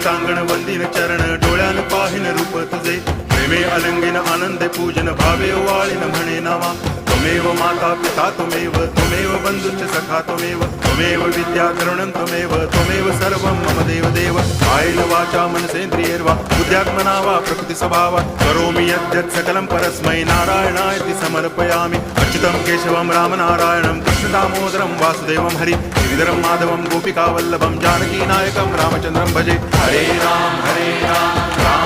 टांगण वंदिन चरण डोळ्यान पाहिन रूप तुझे प्रेमे अलंगिन आनंदे पूजन भावे वाळीन म्हणे नावा त्वमेव माता पिता त्वमेव बंधुश्च सखा त्वमेव विद्या करुणं त्वमेव सर्वं मम देव कायेन वाचा मनसेन्द्रियैर्वा बुद्ध्यात्मना वा प्रकृति स्वभावात् करोमि यद्यत् सकलं परस्मै नारायणायति समर्पयामि अच्युतं केशवं रामनारायणं कृष्णदामोदरं वासुदेवं हरि गिरिधरं माधवं गोपिकावल्लभं जानकीनायकं रामचन्द्रं भजे हरे राम राम